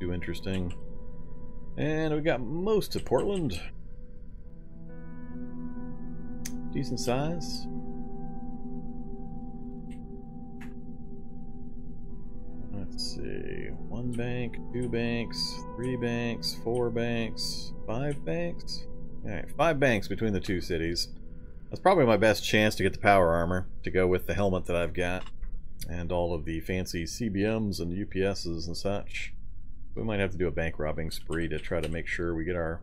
too interesting. And we got most of Portland. Decent size. Let's see. 1 bank, 2 banks, 3 banks, 4 banks, 5 banks? Alright, 5 banks between the two cities. That's probably my best chance to get the power armor to go with the helmet that I've got. And all of the fancy CBMs and UPSs and such. We might have to do a bank robbing spree to try to make sure we get our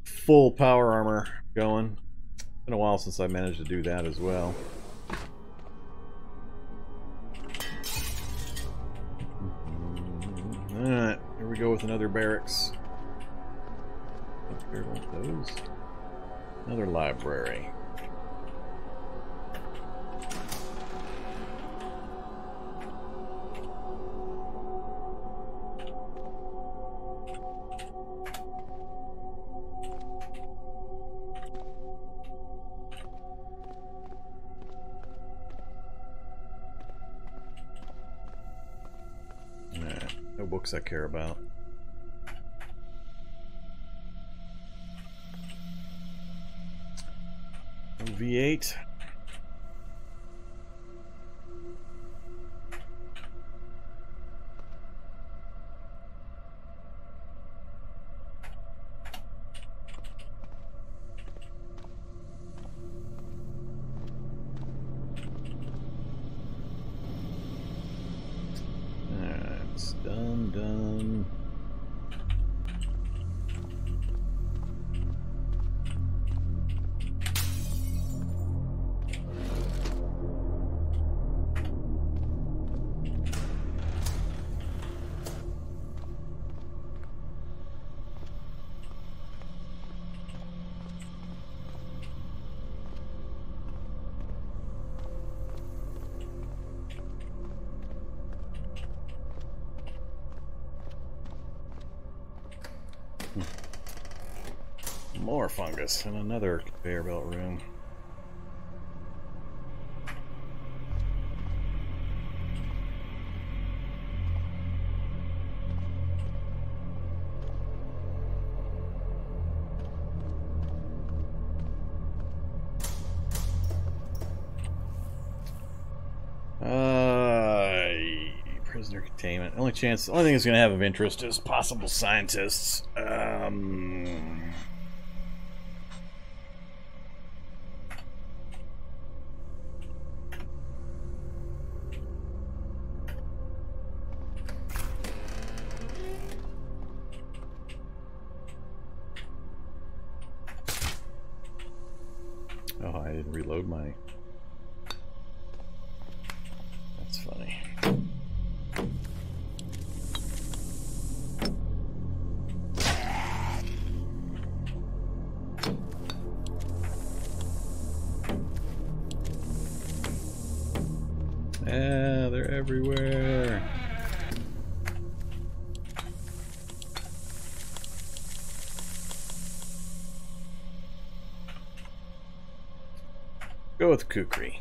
full power armor going. It's been a while since I managed to do that as well. Alright, here we go with another barracks. Here with those. Another library. No books I care about. No V8. Done. More fungus in another conveyor belt room. Prisoner containment. Only thing it's going to have of interest is possible scientists. Oh, I didn't reload my... That's funny. Yeah, they're everywhere. Go with Kukri.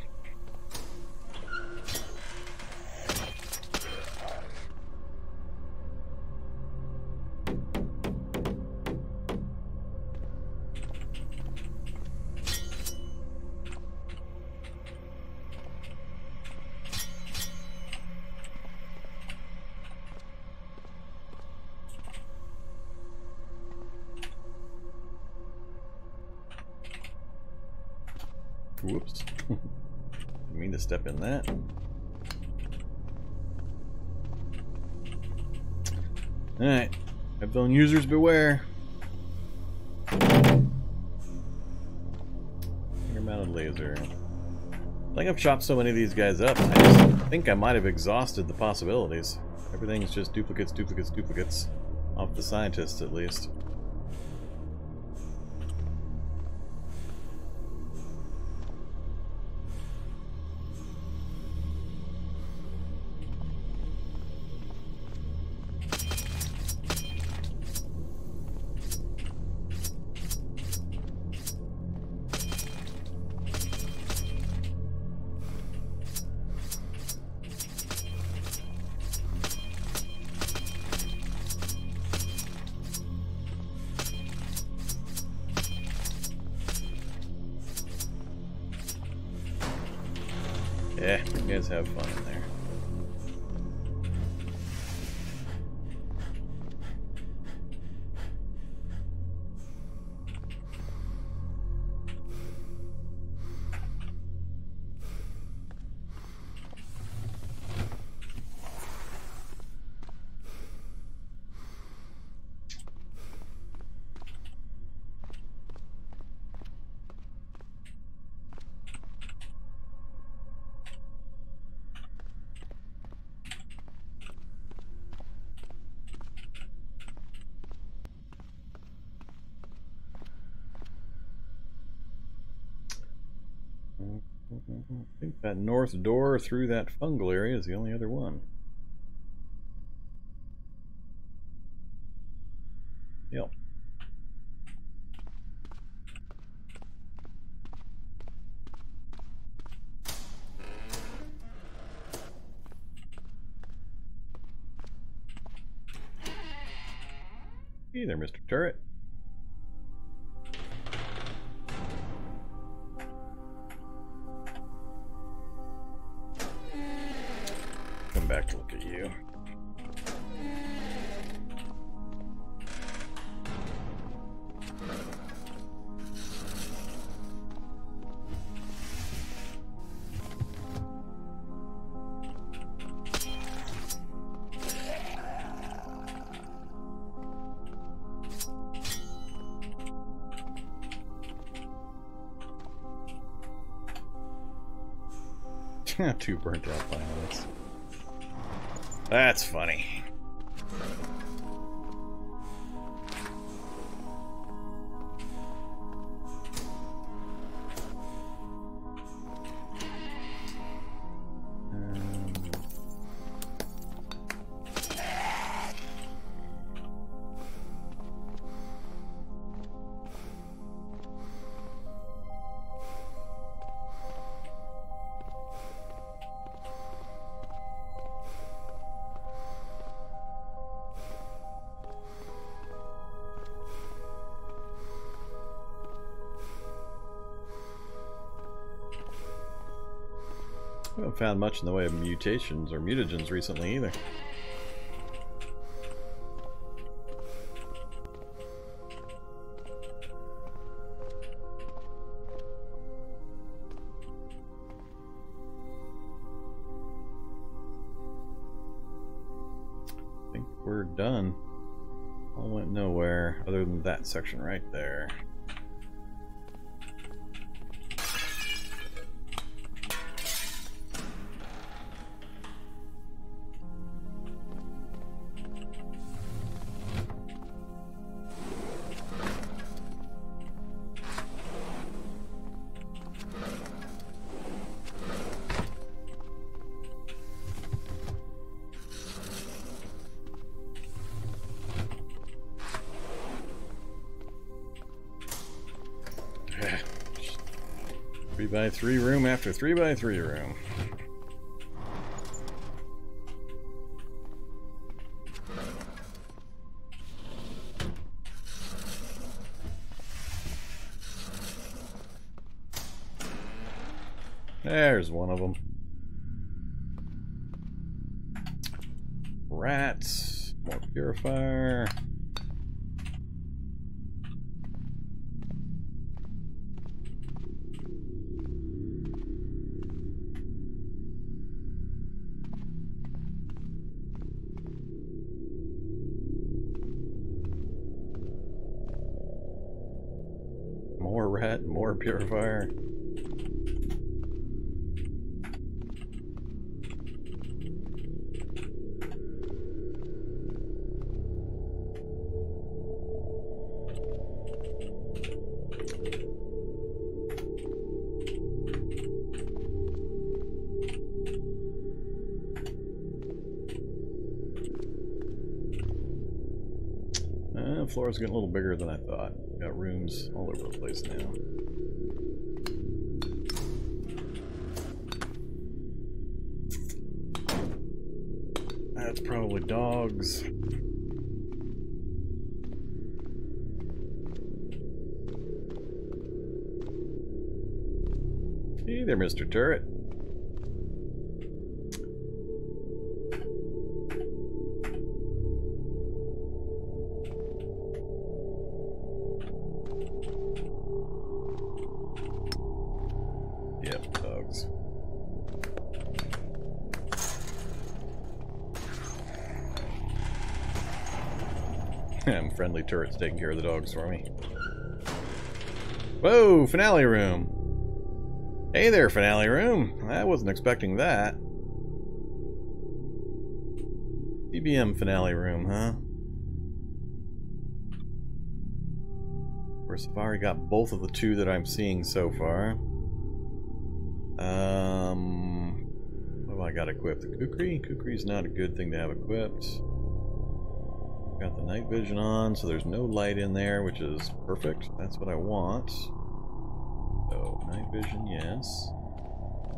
Whoops. Didn't mean to step in that. Alright. Headphone users beware. Finger-mounted laser. I think I've chopped so many of these guys up, I just think I might have exhausted the possibilities. Everything's just duplicates, duplicates, duplicates. Off the scientists, at least. You guys have fun in there. I think that north door through that fungal area is the only other one. Yep. Hey there, Mr. Turret. Come back to look at you. Two burnt out finalists. That's funny. I haven't found much in the way of mutations or mutagens recently either. I think we're done. All went nowhere other than that section right there. By 3 room after 3 by 3 room. There's one of them. Rats, more purifier. More rat, more purifier. The floor's getting a little bigger than I thought. Got rooms all over the place now. That's probably dogs. Hey there, Mr. Turret. Friendly turrets taking care of the dogs for me. Whoa, finale room. Hey there, finale room. I wasn't expecting that. CBM finale room, huh? Of course, I've already got both of the two that I'm seeing so far. What have I got equipped? The Kukri? Kukri's not a good thing to have equipped. Got the night vision on, so there's no light in there, which is perfect. That's what I want. So, night vision, yes.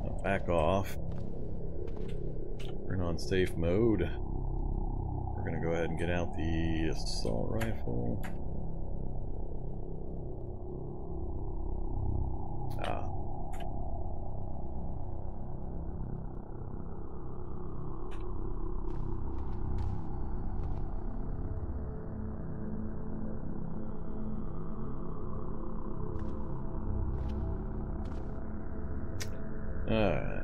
Now back off. Turn on safe mode. We're gonna go ahead and get out the assault rifle. Ah. Alright.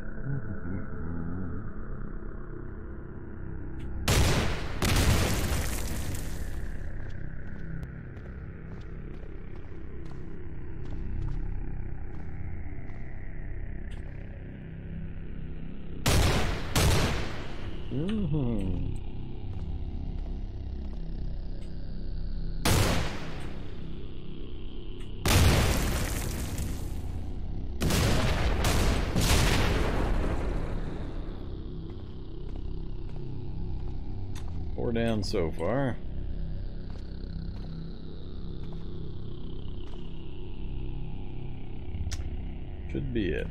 Four down so far. Should be it.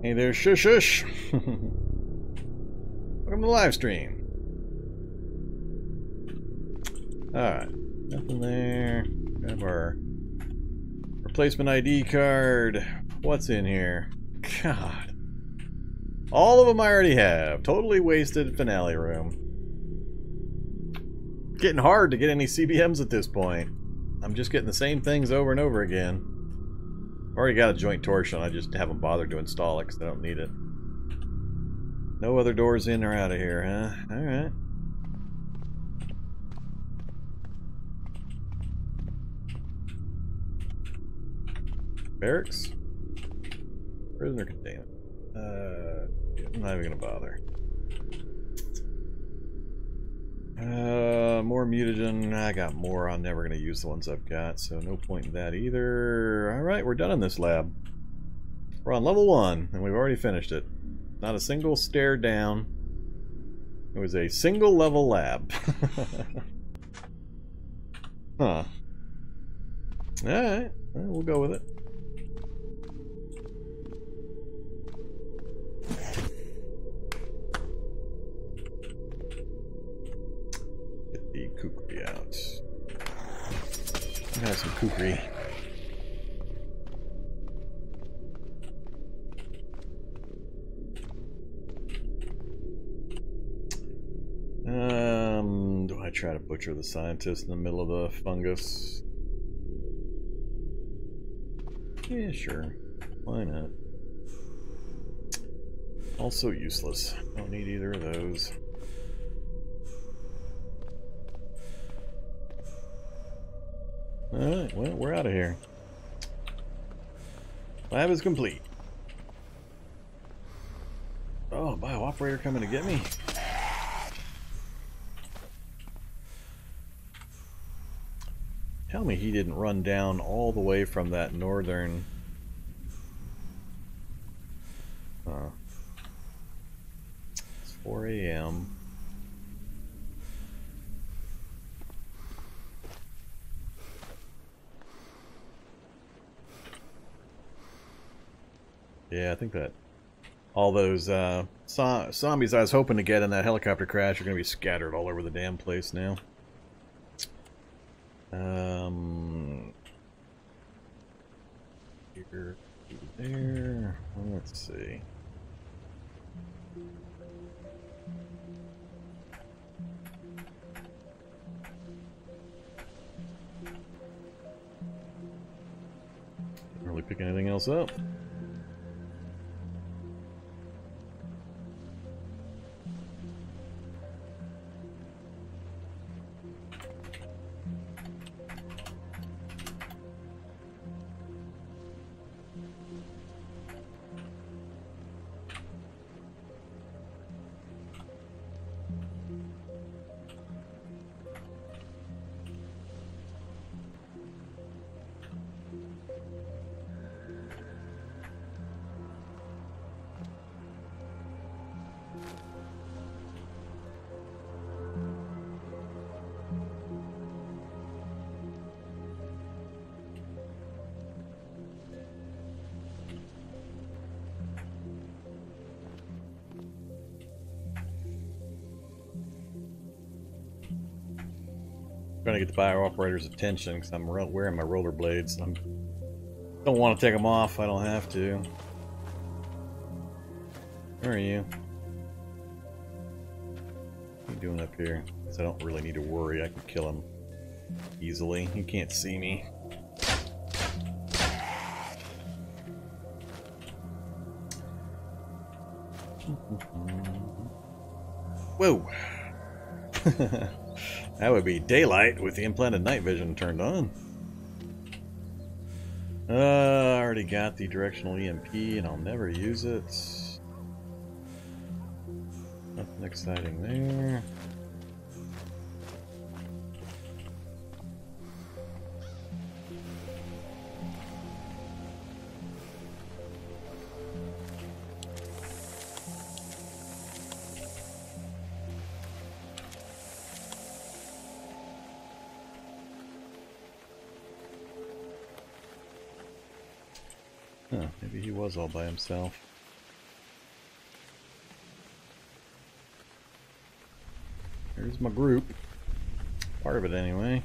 Hey there, shush shush. Welcome to the live stream. Alright, nothing there. Grab our replacement ID card. What's in here? God. All of them I already have. Totally wasted finale room. Getting hard to get any CBMs at this point. I'm just getting the same things over and over again. I've already got a joint torsion. I just haven't bothered to install it because I don't need it. No other doors in or out of here, huh? Alright. Barracks? Prisoner containment. I'm not even gonna bother. More mutagen. I got more. I'm never gonna use the ones I've got, so no point in that either. Alright, we're done in this lab. We're on level 1, and we've already finished it. Not a single stair down. It was a single level lab. Huh. Alright, well, we'll go with it. Get the kukri out. I got some kukri. Do I try to butcher the scientist in the middle of the fungus? Yeah, sure. Why not? Also useless. Don't need either of those. Alright, well, we're out of here. Lab is complete. Oh, bio-operator coming to get me? Tell me he didn't run down all the way from that northern... It's 4 a.m. Yeah, I think that all those zombies I was hoping to get in that helicopter crash are going to be scattered all over the damn place now. Here, there. Let's see. Pick anything else up. Trying to get the bio operator's attention because I'm wearing my rollerblades. I don't want to take them off. I don't have to. Where are you? What are you doing up here? Because I don't really need to worry. I can kill him easily. He can't see me. Whoa! That would be daylight with the implanted night vision turned on. I already got the directional EMP and I'll never use it. Nothing exciting there. Huh, maybe he was all by himself. Here's my group. Part of it anyway.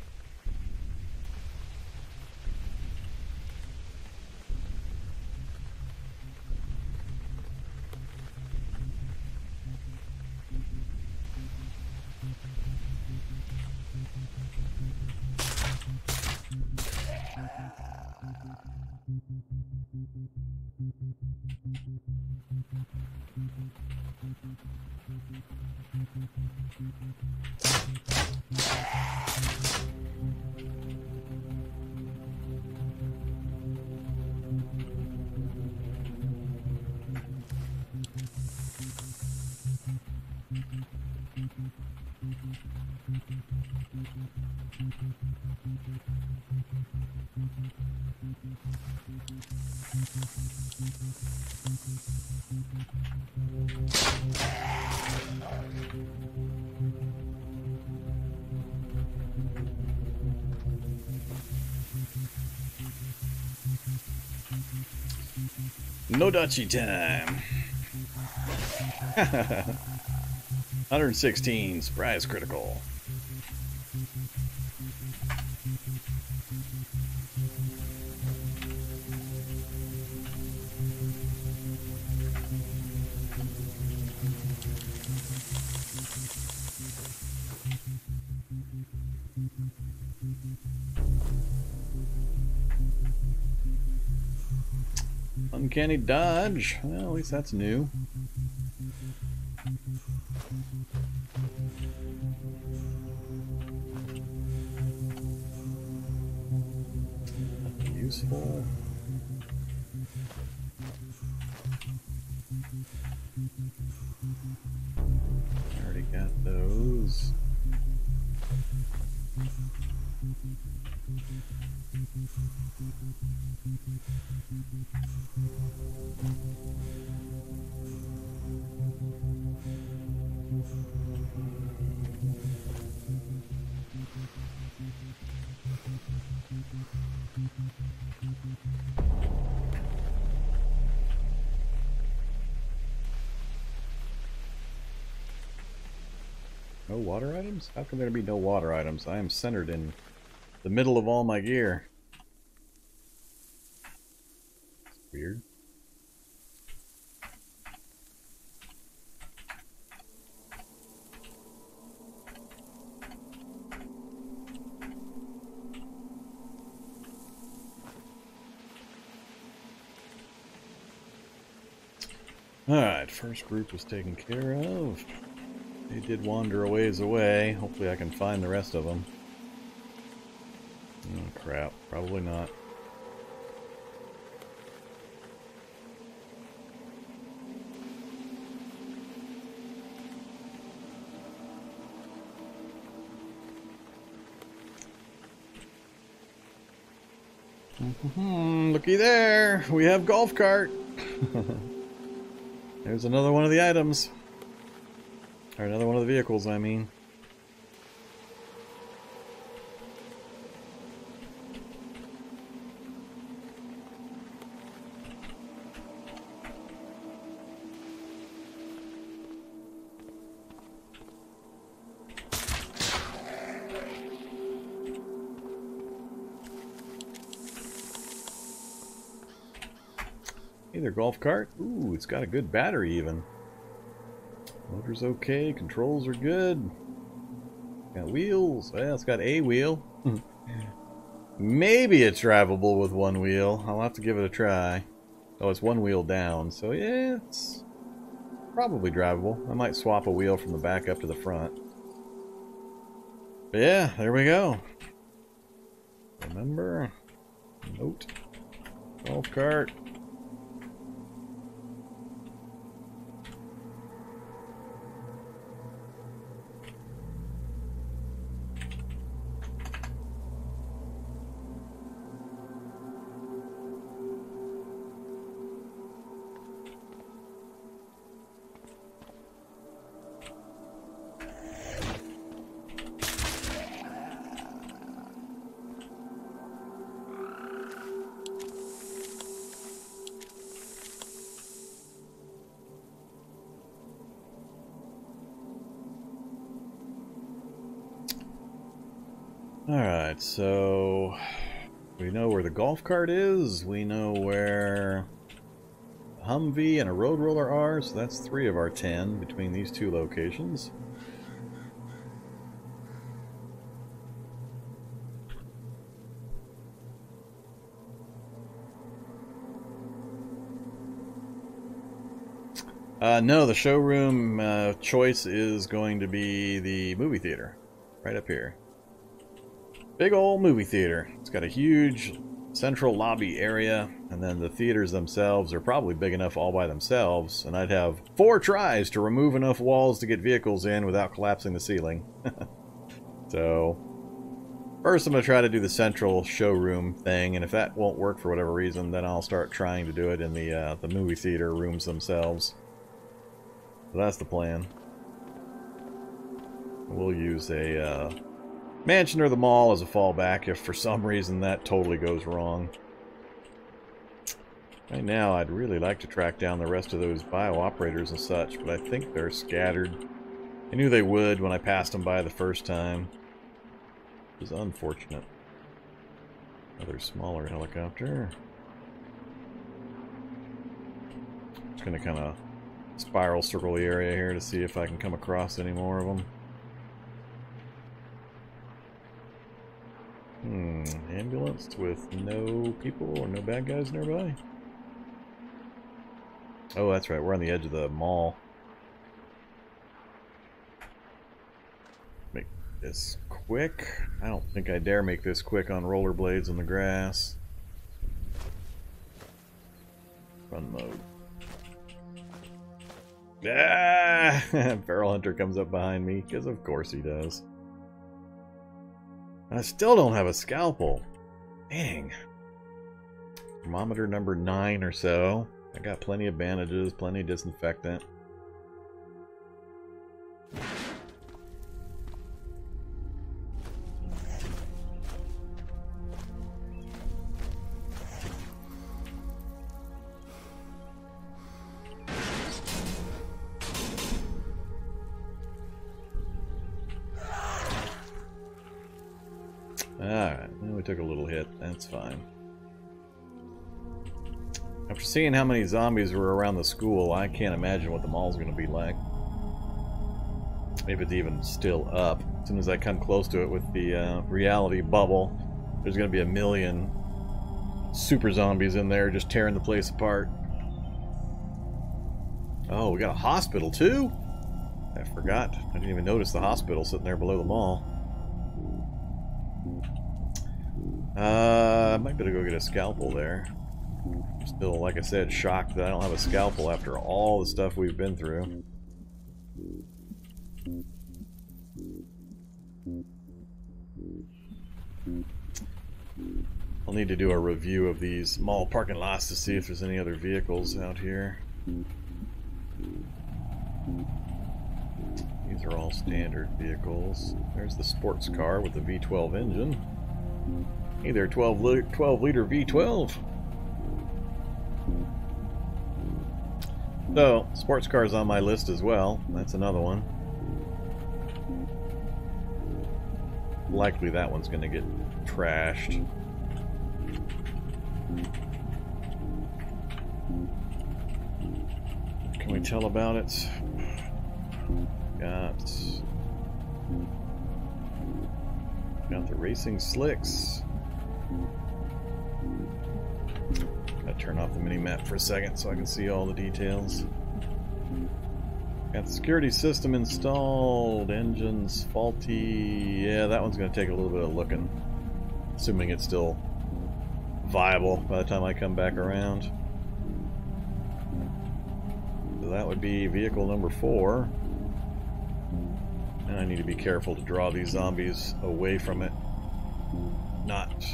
No dutchy time. 116, surprise critical. Uncanny dodge. Well, at least that's new. Useful. I already got those. No water items? How can there be no water items? I am centered in the middle of all my gear. It's weird. Alright, first group was taken care of. They did wander a ways away. Hopefully I can find the rest of them. Oh, crap. Probably not. Looky there! We have golf cart! There's another one of the items. Or another one of the vehicles, I mean. Hey there, golf cart. Ooh, it's got a good battery even. Motor's okay, controls are good. Got wheels. Well, it's got a wheel. Maybe it's drivable with one wheel. I'll have to give it a try. Oh, it's one wheel down, so yeah, it's probably drivable. I might swap a wheel from the back up to the front. But yeah, there we go. Remember? Note. Golf cart. Alright, so we know where the golf cart is, we know where Humvee and a road roller are, so that's 3 of our 10 between these 2 locations. No, the showroom choice is going to be the movie theater, right up here. Big old movie theater. It's got a huge central lobby area, and then the theaters themselves are probably big enough all by themselves, and I'd have 4 tries to remove enough walls to get vehicles in without collapsing the ceiling. So, first I'm going to try to do the central showroom thing, and if that won't work for whatever reason, then I'll start trying to do it in the movie theater rooms themselves. So that's the plan. We'll use a mansion or the mall as a fallback if for some reason that totally goes wrong. Right now I'd really like to track down the rest of those bio-operators and such, but I think they're scattered. I knew they would when I passed them by the first time. It was unfortunate. Another smaller helicopter. Just gonna kind of spiral circle the area here to see if I can come across any more of them. Ambulance with no people or no bad guys nearby. Oh, that's right, we're on the edge of the mall. Make this quick. I don't think I dare make this quick on rollerblades in the grass. Run mode. Ah! Barrel Hunter comes up behind me, because of course he does. I still don't have a scalpel. Dang. Thermometer number 9 or so. I got plenty of bandages, plenty of disinfectant. Alright, well, we took a little hit. That's fine. After seeing how many zombies were around the school, I can't imagine what the mall's going to be like. If it's even still up. As soon as I come close to it with the reality bubble, there's going to be a million super zombies in there just tearing the place apart. Oh, we got a hospital too? I forgot. I didn't even notice the hospital sitting there below the mall. I might better go get a scalpel there. I'm still, like I said, shocked that I don't have a scalpel after all the stuff we've been through. I'll need to do a review of these mall parking lots to see if there's any other vehicles out here. These are all standard vehicles. There's the sports car with the V12 engine. Hey there, 12 liter V12. So, sports car's on my list as well. That's another one. Likely that one's going to get trashed. Can we tell about it? Got the racing slicks. Gotta turn off the mini-map for a second so I can see all the details. Got the security system installed. Engines faulty. Yeah, that one's gonna take a little bit of looking. Assuming it's still viable by the time I come back around. So that would be vehicle number 4. And I need to be careful to draw these zombies away from it. Not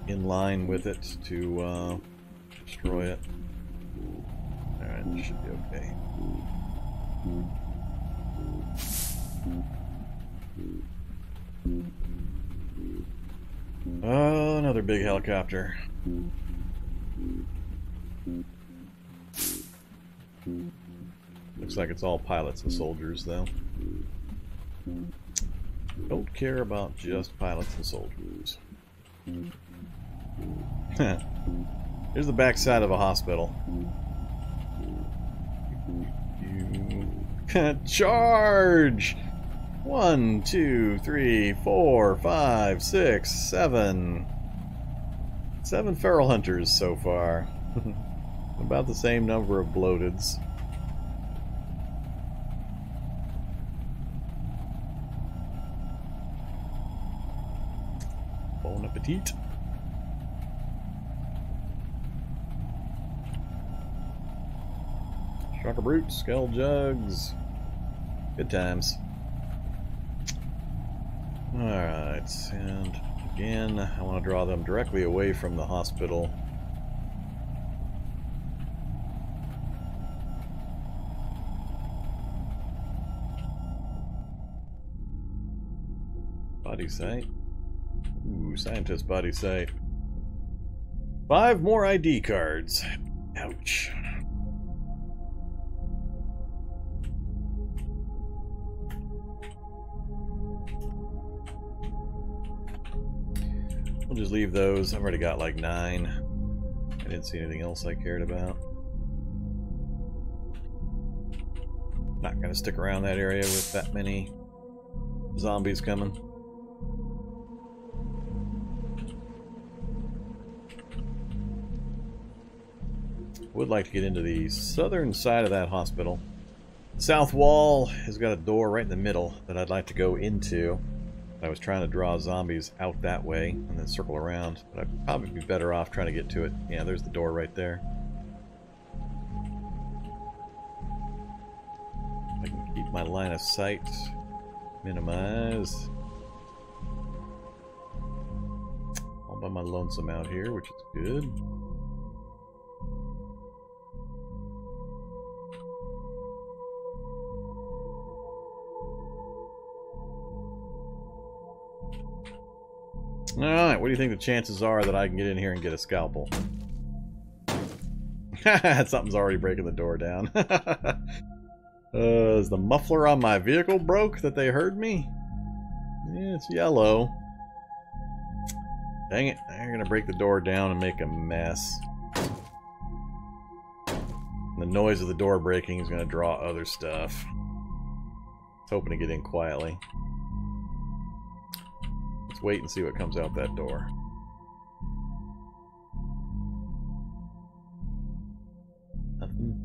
in line with it to destroy it. Alright, this should be okay. Oh, another big helicopter. Looks like it's all pilots and soldiers, though. Don't care about just pilots and soldiers. Here's the backside of a hospital. Charge! 1, 2, 3, 4, 5, 6, 7. 7 feral hunters so far. About the same number of bloateds. Bon appetit. Shocker brutes, skull jugs. Good times. Alright, and again, I want to draw them directly away from the hospital. Body site. Ooh, scientist body site. 5 more ID cards. Ouch. We'll just leave those. I've already got like 9. I didn't see anything else I cared about. Not gonna stick around that area with that many zombies coming. Would like to get into the southern side of that hospital. South wall has got a door right in the middle that I'd like to go into. I was trying to draw zombies out that way and then circle around, but I'd probably be better off trying to get to it. Yeah, there's the door right there. I can keep my line of sight, minimize. All by my lonesome out here, which is good. Alright, what do you think the chances are that I can get in here and get a scalpel? Something's already breaking the door down. Is the muffler on my vehicle broke that they heard me? Yeah, it's yellow. Dang it, they're gonna break the door down and make a mess. And the noise of the door breaking is gonna draw other stuff. I was hoping to get in quietly. Let's wait and see what comes out that door. Nothing.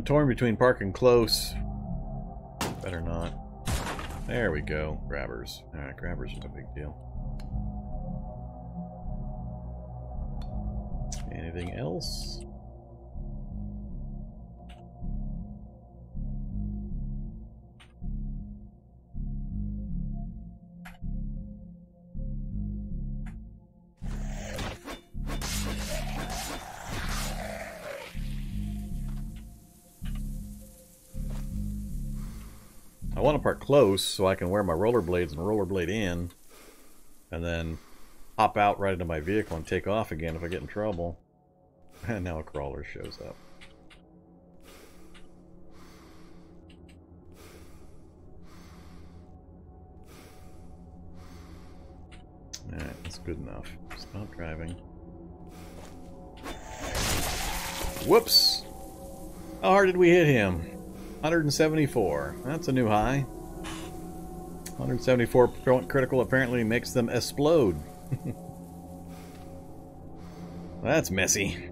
I'm torn between parking close. Better not. There we go. Grabbers. Alright, grabbers are no big deal. Anything else? I want to park close so I can wear my rollerblades and rollerblade in, and then hop out right into my vehicle and take off again if I get in trouble. And now a crawler shows up. Alright, that's good enough. Stop driving. Whoops! How hard did we hit him? 174. That's a new high. 174 critical apparently makes them explode. That's messy.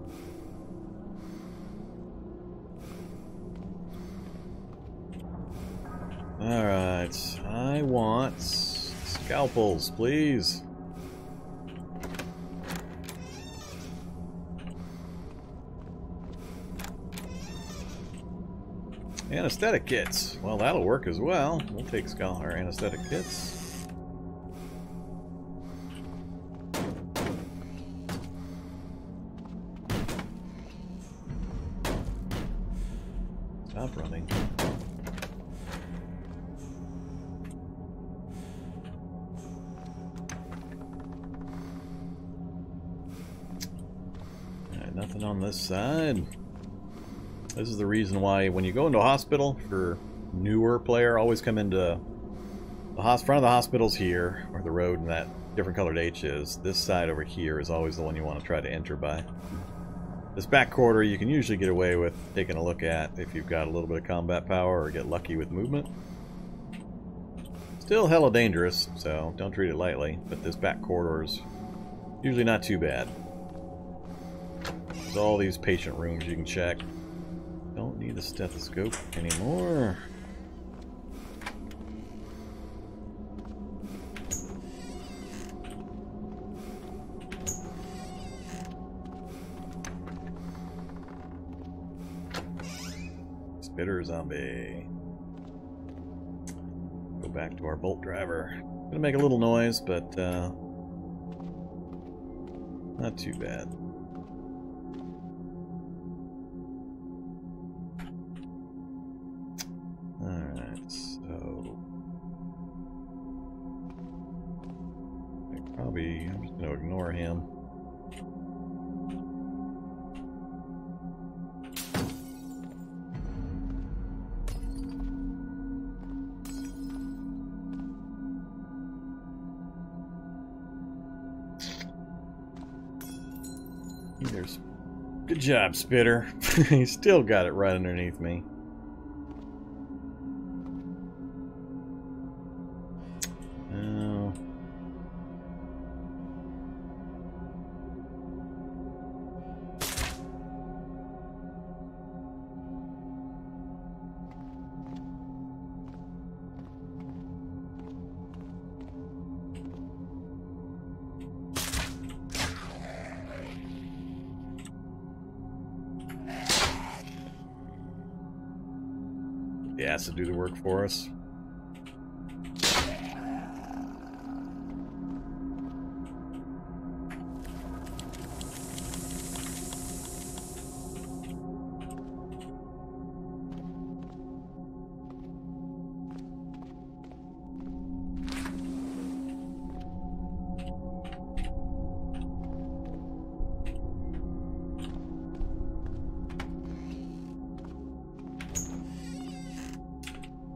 Alright, I want scalpels, please. Anesthetic kits. Well, that'll work as well. We'll take our anesthetic kits. Stop running. Alright, nothing on this side. This is the reason why when you go into a hospital, for newer player, always come into the front of the hospitals here, or the road and that different colored H is. This side over here is always the one you want to try to enter by. This back quarter you can usually get away with taking a look at if you've got a little bit of combat power or get lucky with movement. Still hella dangerous, so don't treat it lightly, but this back corridor is usually not too bad. There's all these patient rooms you can check. Don't need the stethoscope anymore. Spitter zombie. Go back to our bolt driver. Gonna make a little noise, but not too bad. Alright, so I'm just gonna ignore him. Good job, Spitter. He still got it right underneath me. Oh. The acid do the work for us.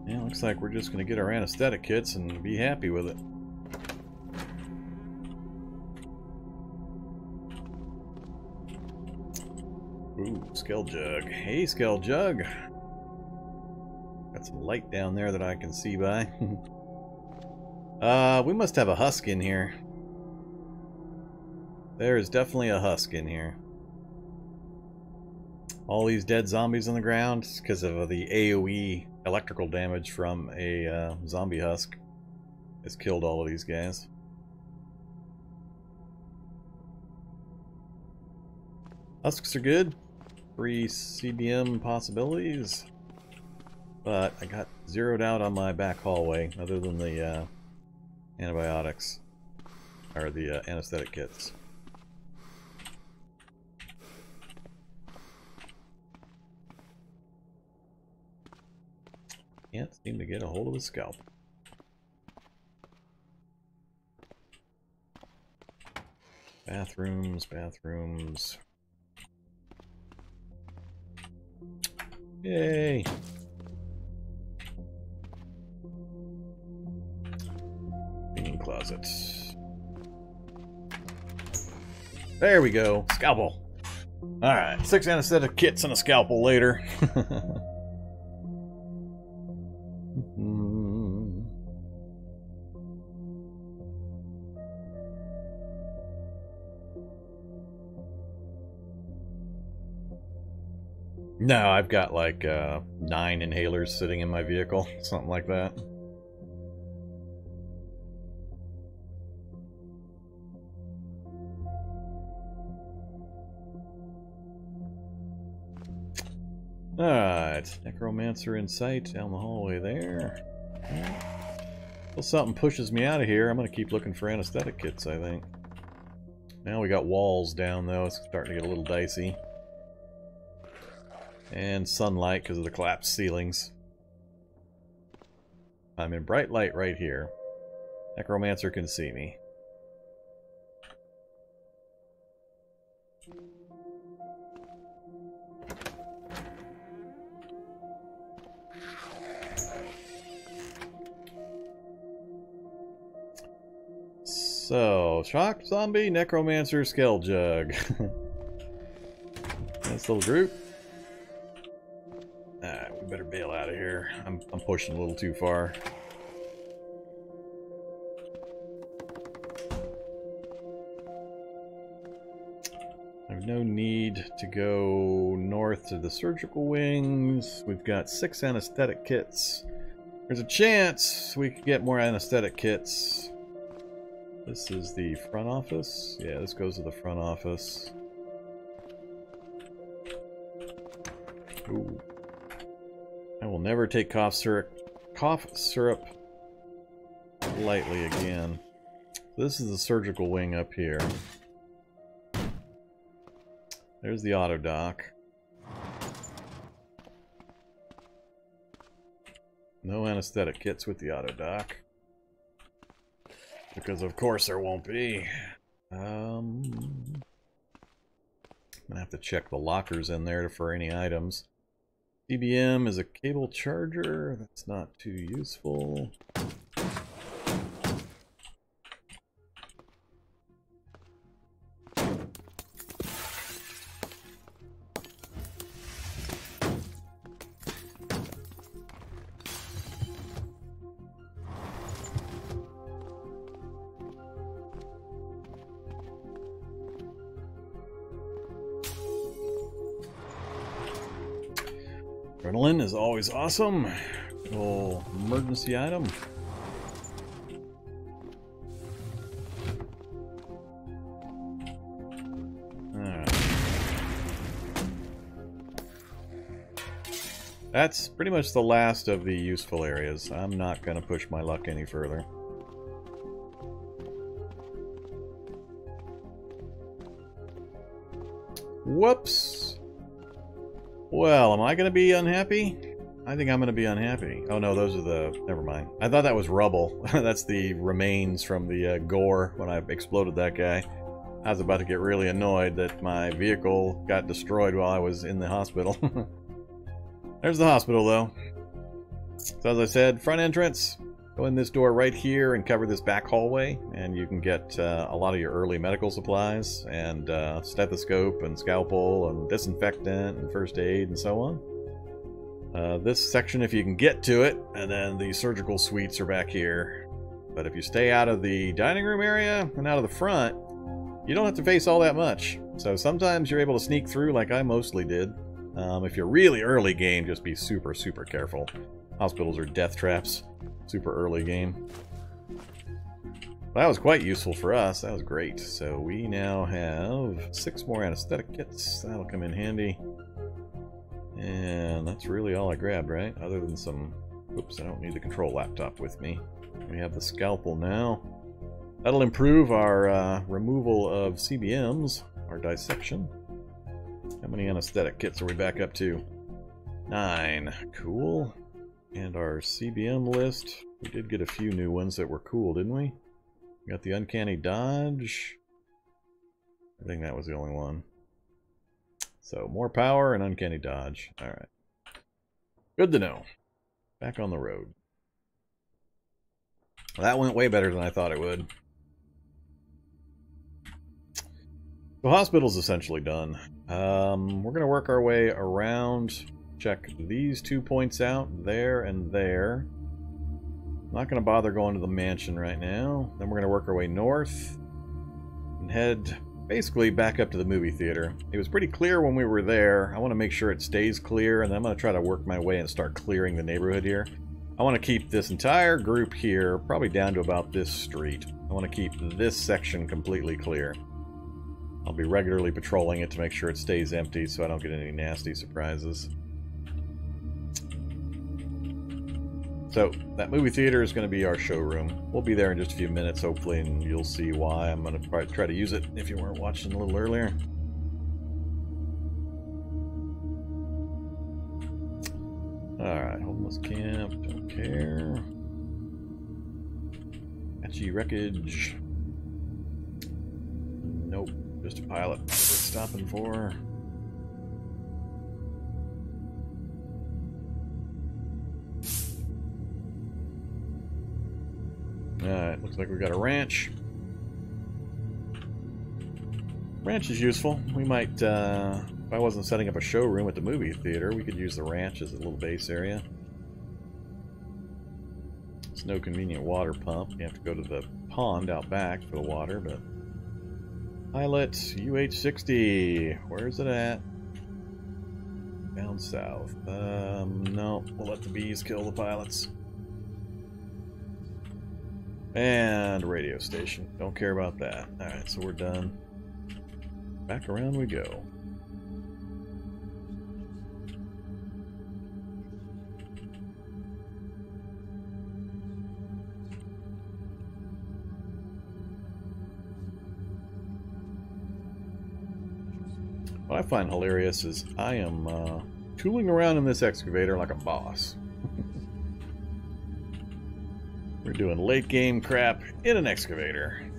Yeah, looks like we're just going to get our anesthetic kits and be happy with it. Ooh, Skull Jug. Hey, Skull Jug. Got some light down there that I can see by. We must have a husk in here. There is definitely a husk in here. all these dead zombies on the ground because of the AoE electrical damage from a zombie husk. It's killed all of these guys. Husks are good. 3 CBM possibilities. But I got zeroed out on my back hallway, other than the antibiotics. Or the anesthetic kits. Can't seem to get a hold of the scalp. Bathrooms, bathrooms. Yay! Cleaning closets. There we go. Scalpel. Alright, 6 anesthetic kits and a scalpel later. No, I've got like 9 inhalers sitting in my vehicle, something like that. Alright, necromancer in sight down the hallway there. Until something pushes me out of here, I'm going to keep looking for anesthetic kits, I think. Now we got walls down though, it's starting to get a little dicey. And sunlight because of the collapsed ceilings. I'm in bright light right here. Necromancer can see me. So, shock zombie, necromancer, skull jug. Nice little group. Alright, we better bail out of here. I'm pushing a little too far. I have no need to go north to the surgical wings. We've got 6 anesthetic kits. There's a chance we could get more anesthetic kits. This is the front office. Yeah, this goes to the front office. Ooh. I will never take cough syrup lightly again. This is the surgical wing up here. There's the auto dock. No anesthetic kits with the auto dock. Because of course there won't be. I'm gonna have to check the lockers in there for any items. CBM is a cable charger. That's not too useful. Adrenaline is always awesome. Little emergency item. Alright. That's pretty much the last of the useful areas. I'm not going to push my luck any further. Whoops. Well, am I going to be unhappy? I think I'm going to be unhappy. Oh no, those are the... Never mind. I thought that was rubble. That's the remains from the gore when I exploded that guy. I was about to get really annoyed that my vehicle got destroyed while I was in the hospital. There's the hospital though. So as I said, front entrance. Go in this door right here and cover this back hallway, and you can get a lot of your early medical supplies, and stethoscope, and scalpel, and disinfectant, and first aid, and so on. This section, if you can get to it, and then the surgical suites are back here. But if you stay out of the dining room area, and out of the front, you don't have to face all that much. So sometimes you're able to sneak through like I mostly did. If you're really early game, just be super, super careful. Hospitals are death traps. Super early game. That was quite useful for us. That was great. So we now have 6 more anesthetic kits. That'll come in handy. And that's really all I grabbed, right? Other than some... Oops, I don't need the control laptop with me. We have the scalpel now. That'll improve our removal of CBMs, our dissection. How many anesthetic kits are we back up to? 9. Cool. And our CBM list. We did get a few new ones that were cool, didn't we? We got the uncanny dodge. I think that was the only one. So more power and uncanny dodge. Alright. Good to know. Back on the road. Well, that went way better than I thought it would. The hospital's essentially done. We're going to work our way around, check these 2 points out, there and there. I'm not going to bother going to the mansion right now. Then we're going to work our way north and head basically back up to the movie theater. It was pretty clear when we were there. I want to make sure it stays clear, and then I'm going to try to work my way and start clearing the neighborhood here. I want to keep this entire group here, probably down to about this street. I want to keep this section completely clear. I'll be regularly patrolling it to make sure it stays empty so I don't get any nasty surprises. So, that movie theater is going to be our showroom. We'll be there in just a few minutes, hopefully, and you'll see why. I'm going to probably try to use it if you weren't watching a little earlier. Alright, homeless camp, don't care. Patchy wreckage. Nope, just a pilot. What we're stopping for. Alright, looks like we got a ranch. Ranch is useful. We might, if I wasn't setting up a showroom at the movie theater, we could use the ranch as a little base area. It's no convenient water pump. You have to go to the pond out back for the water, but... Pilot, UH-60. Where's it at? Down south. No, we'll let the bees kill the pilots. And radio station. Don't care about that. Alright, so we're done. Back around we go. What I find hilarious is I am tooling around in this excavator like a boss. We're doing late game crap in an excavator.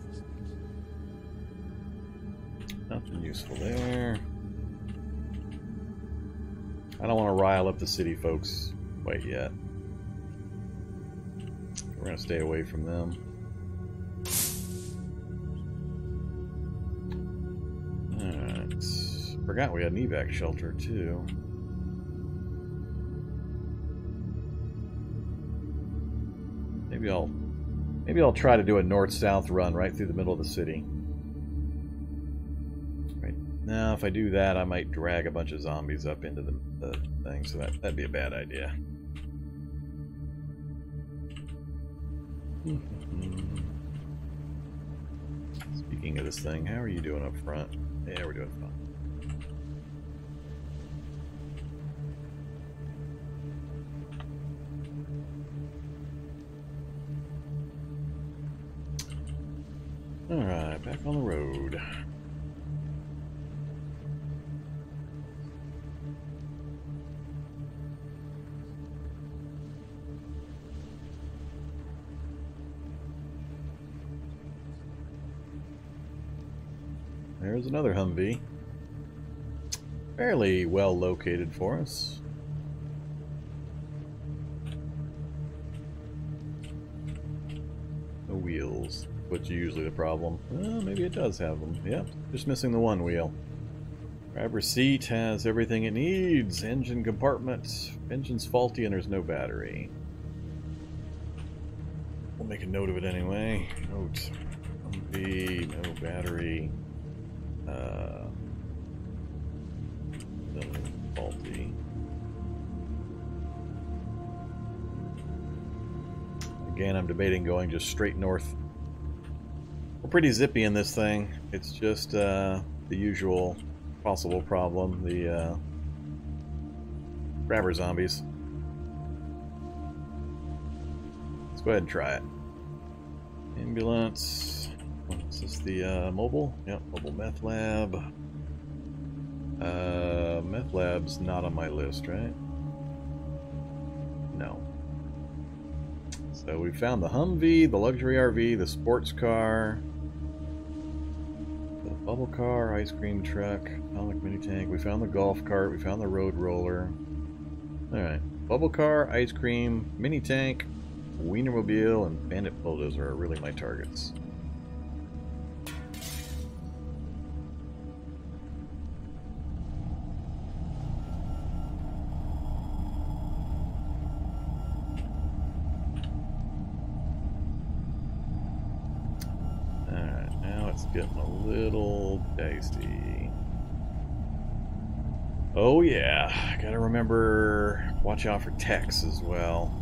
Nothing useful there. I don't want to rile up the city folks quite yet. We're going to stay away from them. Alright. Forgot we had an evac shelter too. Maybe I'll try to do a north-south run right through the middle of the city. Right now, if I do that, I might drag a bunch of zombies up into the thing, so that'd be a bad idea. Speaking of this thing, how are you doing up front? Yeah, we're doing fine. Alright, back on the road. There's another Humvee. Fairly well located for us. No wheels. What's usually the problem? Well, maybe it does have them. Yep, just missing the one wheel. Driver's seat has everything it needs. Engine compartment. Engine's faulty and there's no battery. We'll make a note of it anyway. Note. Humvee, no battery. salty. Again, I'm debating going just straight north. We're pretty zippy in this thing. It's just the usual possible problem, the grabber zombies. Let's go ahead and try it. Ambulance. Is this the mobile? Yep, mobile meth lab. Meth lab's not on my list, right? No. So we found the Humvee, the luxury RV, the sports car, the bubble car, ice cream truck, Atomic mini tank. We found the golf cart. We found the road roller. All right, bubble car, ice cream, mini tank, Weinermobile, and Bandit Bulldozer are really my targets. It's getting a little dicey. Oh yeah, gotta remember, watch out for techs as well.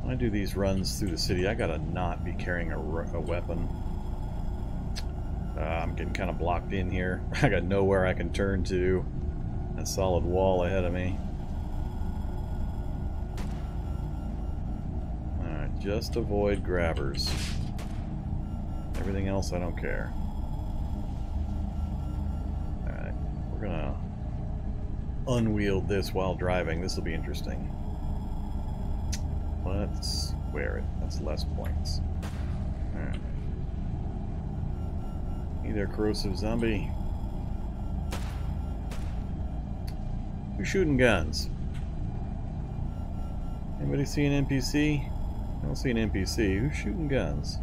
When I do these runs through the city, I gotta not be carrying a weapon. I'm getting kind of blocked in here. I got nowhere I can turn to. A solid wall ahead of me. Alright, just avoid grabbers. Everything else I don't care. Alright, we're gonna unwield this while driving. This will be interesting. Let's wear it. That's less points. Alright. Hey there, corrosive zombie. Who's shooting guns? Anybody see an NPC? I don't see an NPC. Who's shooting guns?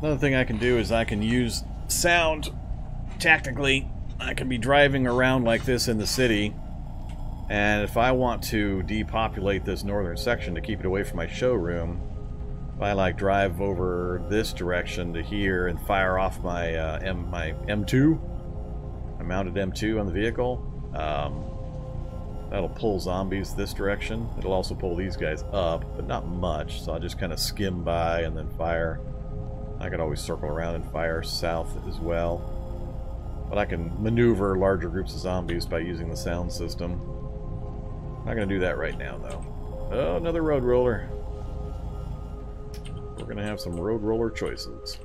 Another thing I can do is I can use sound tactically. I can be driving around like this in the city, and if I want to depopulate this northern section to keep it away from my showroom, if I like drive over this direction to here and fire off my my M2, my mounted M2 on the vehicle, that'll pull zombies this direction. It'll also pull these guys up, but not much, so I'll just kind of skim by and then fire. I could always circle around and fire south as well. But I can maneuver larger groups of zombies by using the sound system. I'm not going to do that right now, though. Oh, another road roller. We're going to have some road roller choices.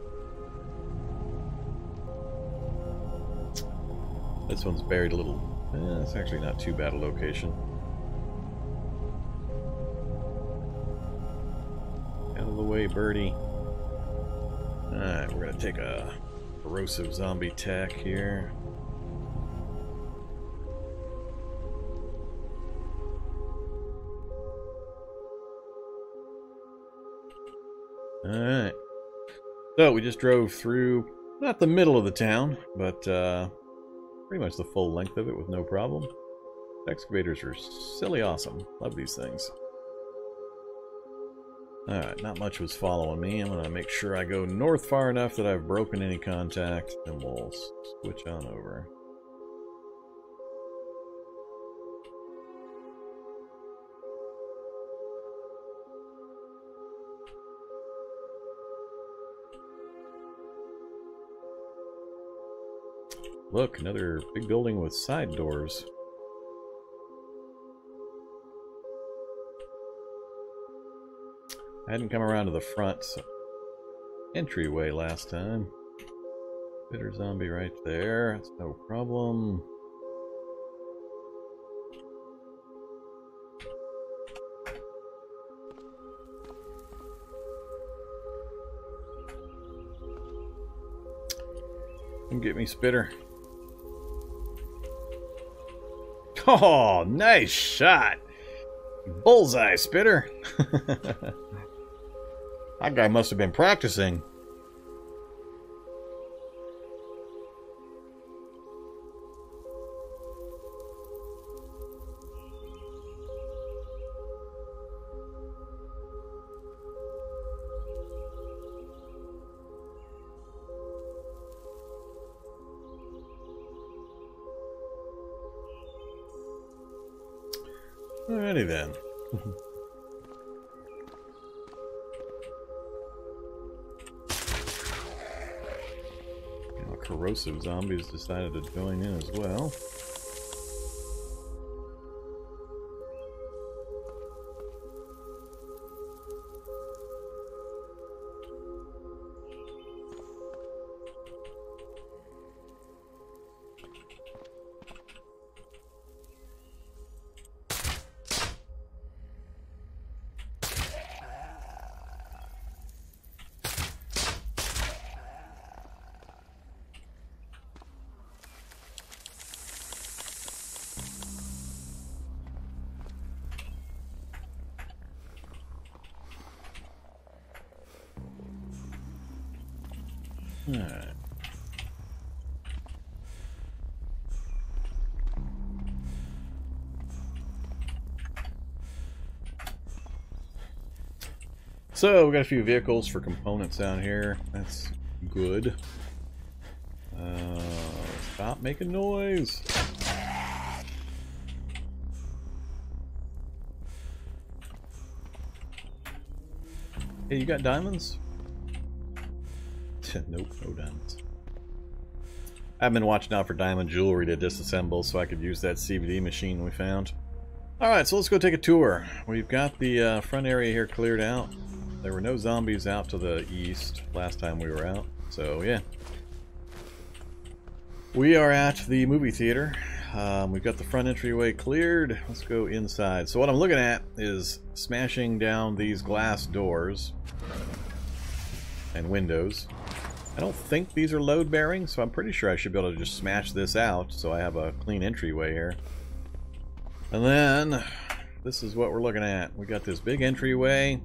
This one's buried a little... it's actually not too bad a location. Out of the way, birdie. Alright, we're going to take a corrosive zombie tack here. Alright. So, we just drove through, not the middle of the town, but pretty much the full length of it with no problem. Excavators are silly awesome. Love these things. Alright, not much was following me. I'm going to make sure I go north far enough that I've broken any contact, and we'll switch on over. Look, another big building with side doors. I hadn't come around to the front entryway last time. Bitter zombie right there. That's no problem. Come get me, Spitter. Oh, nice shot! Bullseye, Spitter! That guy must have been practicing. Alrighty then. Corrosive zombies decided to join in as well. Alright. So, we got a few vehicles for components down here. That's good. Stop making noise! Hey, you got diamonds? Nope, no diamonds. I've been watching out for diamond jewelry to disassemble so I could use that CVD machine we found. Alright, so let's go take a tour. We've got the front area here cleared out. There were no zombies out to the east last time we were out, so yeah. We are at the movie theater. We've got the front entryway cleared. Let's go inside. So what I'm looking at is smashing down these glass doors and windows. I don't think these are load bearing, so I'm pretty sure I should be able to just smash this out so I have a clean entryway here. And then this is what we're looking at. We got this big entryway.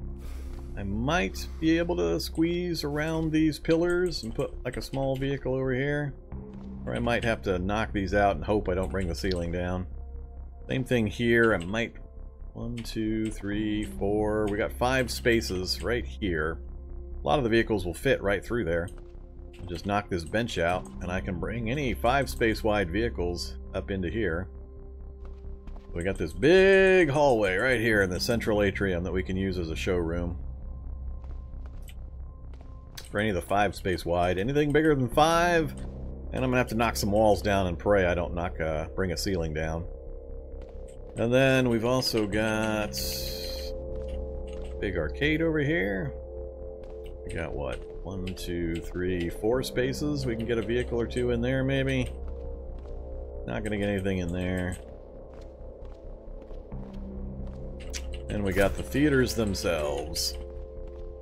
I might be able to squeeze around these pillars and put like a small vehicle over here. Or I might have to knock these out and hope I don't bring the ceiling down. Same thing here. I might... 1, 2, 3, 4... We got 5 spaces right here. A lot of the vehicles will fit right through there. I'll just knock this bench out, and I can bring any 5 space-wide vehicles up into here. We got this big hallway right here in the central atrium that we can use as a showroom. For any of the 5 space-wide. Anything bigger than 5, and I'm going to have to knock some walls down and pray I don't bring a ceiling down. And then we've also got big arcade over here. We got what? 1, 2, 3, 4 spaces. We can get a vehicle or 2 in there, maybe. Not gonna get anything in there. And we got the theaters themselves.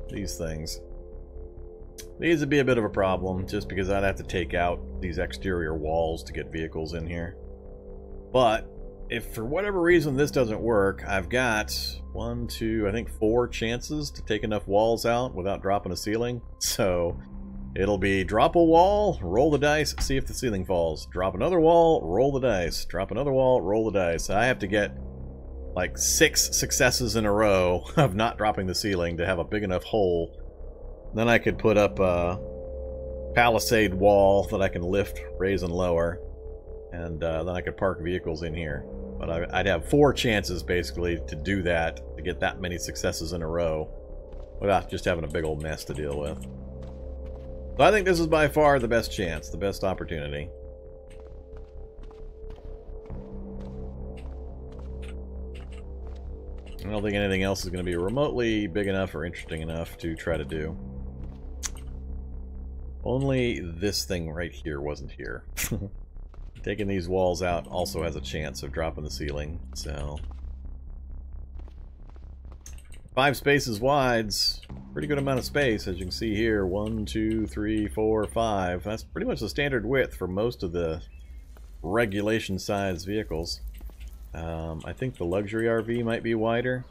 These things. These would be a bit of a problem, just because I'd have to take out these exterior walls to get vehicles in here. But if for whatever reason this doesn't work, I've got 1, 2, I think 4 chances to take enough walls out without dropping a ceiling. So it'll be drop a wall, roll the dice, see if the ceiling falls. Drop another wall, roll the dice. Drop another wall, roll the dice. I have to get like 6 successes in a row of not dropping the ceiling to have a big enough hole. Then I could put up a palisade wall that I can lift, raise, and lower. And then I could park vehicles in here. But I'd have 4 chances, basically, to do that, to get that many successes in a row, without just having a big old mess to deal with. So I think this is by far the best chance, the best opportunity. I don't think anything else is going to be remotely big enough or interesting enough to try to do. Only this thing right here wasn't here. Taking these walls out also has a chance of dropping the ceiling, so... 5 spaces wide's pretty good amount of space, as you can see here. 1, 2, 3, 4, 5. That's pretty much the standard width for most of the regulation size vehicles. I think the luxury RV might be wider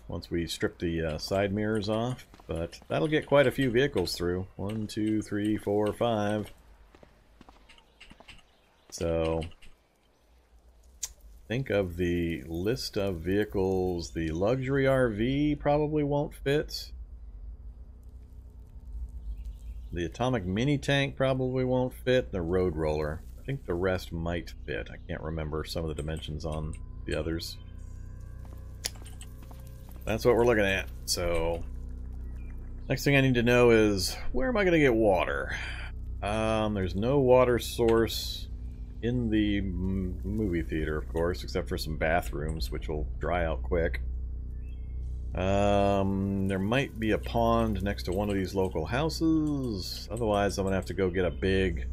once we strip the side mirrors off, but that'll get quite a few vehicles through. 1, 2, 3, 4, 5. So think of the list of vehicles. The luxury RV probably won't fit. The atomic mini tank probably won't fit. The road roller. I think the rest might fit. I can't remember some of the dimensions on the others. That's what we're looking at. So next thing I need to know is, where am I going to get water? There's no water source in the movie theater, of course, except for some bathrooms, which will dry out quick. There might be a pond next to one of these local houses. Otherwise, I'm going to have to go get a big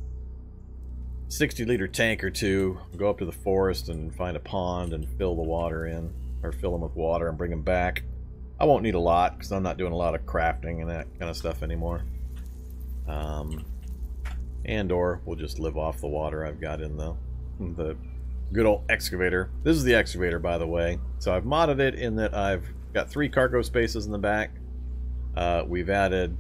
60-liter tank or two, go up to the forest and find a pond and fill the water in, or fill them with water and bring them back. I won't need a lot because I'm not doing a lot of crafting and that kind of stuff anymore. And or we'll just live off the water I've got in the good old excavator. This is the excavator, by the way. So I've modded it in that I've got 3 cargo spaces in the back. We've added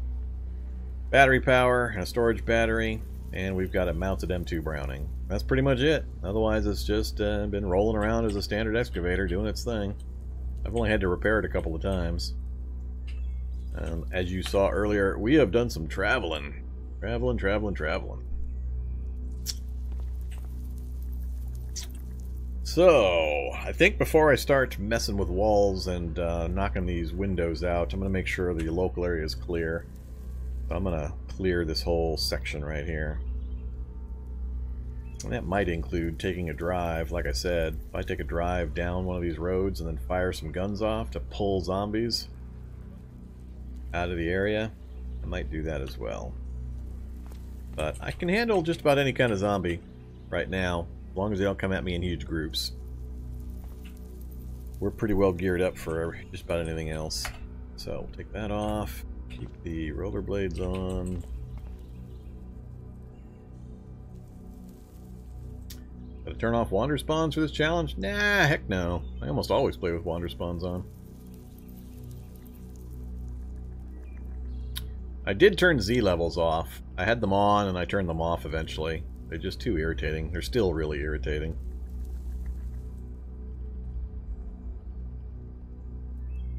battery power and a storage battery, and we've got a mounted M2 Browning. That's pretty much it. Otherwise, it's just been rolling around as a standard excavator doing its thing. I've only had to repair it a couple of times. And as you saw earlier, we have done some traveling. Traveling. So, I think before I start messing with walls and knocking these windows out, I'm going to make sure the local area is clear. So I'm going to clear this whole section right here. And that might include taking a drive, like I said. If I take a drive down one of these roads and then fire some guns off to pull zombies out of the area, I might do that as well. But I can handle just about any kind of zombie right now, as long as they don't come at me in huge groups. We're pretty well geared up for just about anything else. So we'll take that off, keep the rollerblades on. Gotta turn off Wanderspawns for this challenge? Nah, heck no. I almost always play with Wanderspawns on. I did turn Z levels off. I had them on and I turned them off eventually. They're just too irritating. They're still really irritating.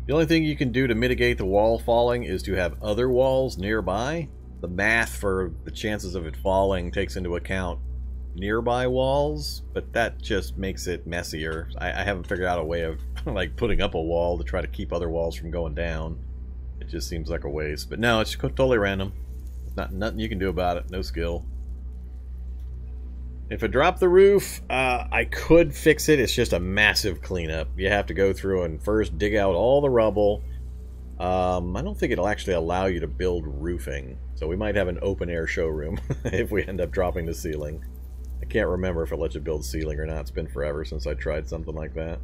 The only thing you can do to mitigate the wall falling is to have other walls nearby. The math for the chances of it falling takes into account nearby walls, but that just makes it messier. I haven't figured out a way of like putting up a wall to try to keep other walls from going down. It just seems like a waste. But no, it's totally random. Nothing you can do about it. No skill. If I drop the roof, I could fix it. It's just a massive cleanup. You have to go through and first dig out all the rubble. I don't think it'll actually allow you to build roofing. So we might have an open air showroom if we end up dropping the ceiling. I can't remember if it lets you build ceiling or not. It's been forever since I tried something like that.